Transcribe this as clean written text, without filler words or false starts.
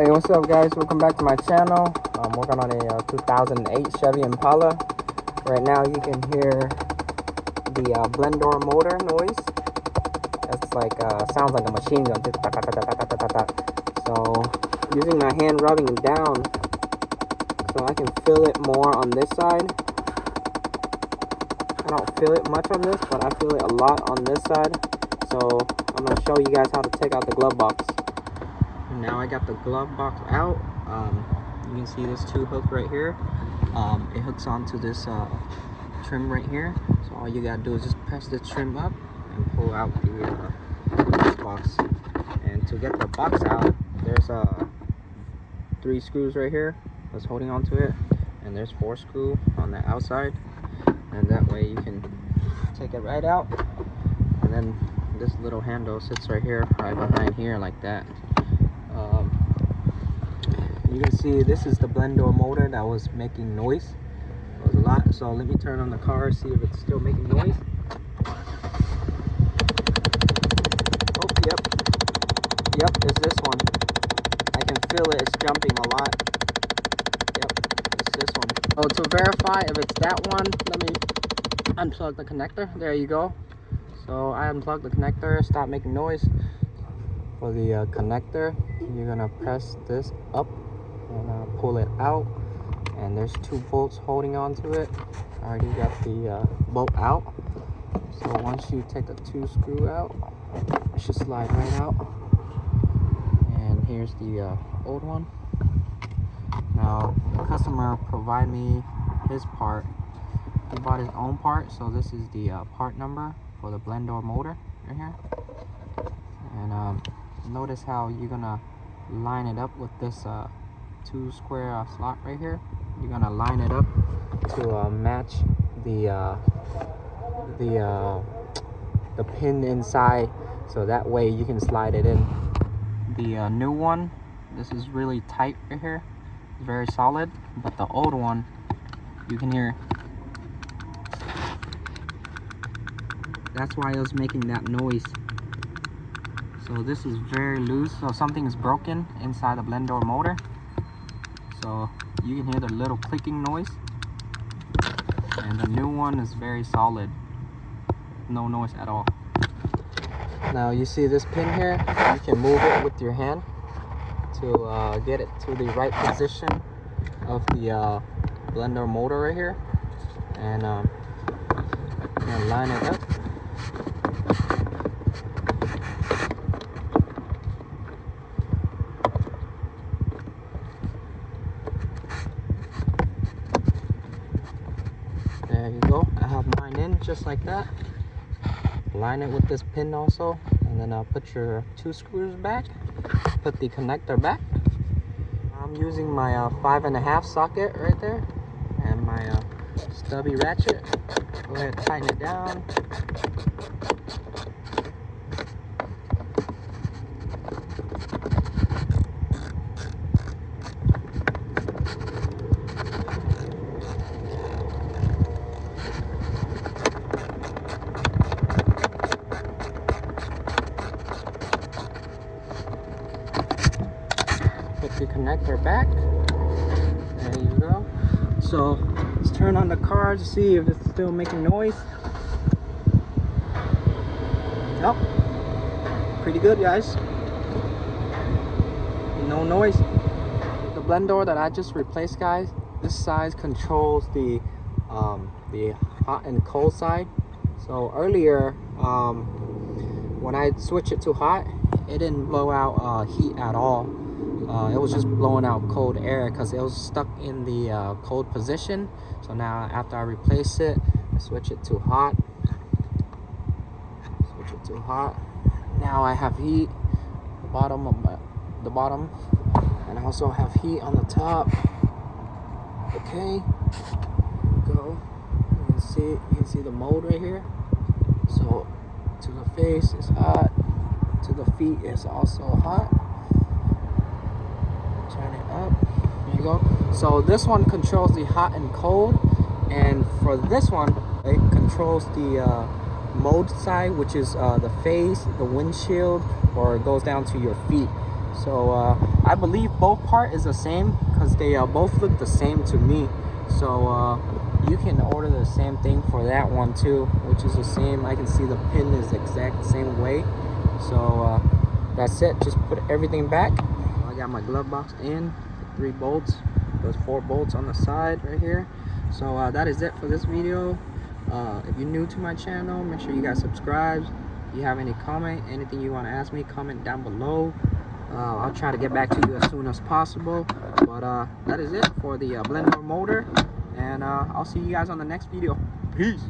Hey, what's up guys? Welcome back to my channel. I'm working on a 2008 Chevy Impala. Right now you can hear the blend door motor noise. It's like sounds like a machine gun. So using my hand rubbing it down so I can feel it more on this side. I don't feel it much on this, but I feel it a lot on this side. So I'm going to show you guys how to take out the glove box. Now I got the glove box out. You can see this two hook right here. It hooks onto this trim right here. So all you gotta do is just press the trim up and pull out the box. And to get the box out, there's 3 screws right here that's holding onto it, and there's 4 screws on the outside. And that way you can take it right out. And then this little handle sits right here, right behind here, like that. You can see this is the blend door motor that was making noise. It was a lot. So let me turn on the car, see if it's still making noise. Oh, yep, it's this one. I can feel it, it's jumping a lot. Yep, it's this one. Oh, to verify if it's that one, let me unplug the connector. There you go. So I unplugged the connector, stop making noise. For the connector, you're gonna press this up and pull it out, and there's 2 bolts holding on to it. I already got the bolt out. So once you take the 2 screw out, it should slide right out. And here's the old one. Now the customer provided me his part. He bought his own part, so this is the part number for the blend door motor right here. And notice how you're gonna line it up with this 2 square slot right here. You're gonna line it up to match the pin inside, so that way you can slide it in. The new one, this is really tight right here. It's very solid, but the old one, you can hear. That's why it was making that noise. So this is very loose, so something is broken inside the blend door motor. So you can hear the little clicking noise. And the new one is very solid. No noise at all. Now you see this pin here, you can move it with your hand to get it to the right position of the blend door motor right here. And line it up. There you go. I have mine in just like that. Line it with this pin also, and then I'll put your 2 screws back. Put the connector back. I'm using my 5.5 socket right there, and my stubby ratchet. Go ahead and tighten it down. Put the connector back. There you go. So let's turn on the car to see if it's still making noise. Nope. Pretty good, guys. No noise. The blend door that I just replaced, guys, this side controls the hot and cold side. So earlier, when I switched it to hot, it didn't blow out heat at all. It was just blowing out cold air because it was stuck in the cold position. So now after I replace it, I switch it to hot. Switch it to hot. Now I have heat the bottom of the bottom, and I also have heat on the top. Okay, go. You can see the mode right here. So to the face is hot. To the feet is also hot. Turn it up. There you go. So this one controls the hot and cold, and for this one it controls the mode side, which is the face, the windshield, or it goes down to your feet. So I believe both part is the same because they both look the same to me. So you can order the same thing for that one too, which is the same. I can see the pin is the exact same way. So that's it. Just put everything back. I got my glove box in, 3 bolts. There's 4 bolts on the side right here. So that is it for this video. If you're new to my channel, make sure you guys subscribe. If you have any comment, anything you want to ask me, comment down below. I'll try to get back to you as soon as possible. But that is it for the blender motor. And I'll see you guys on the next video. Peace.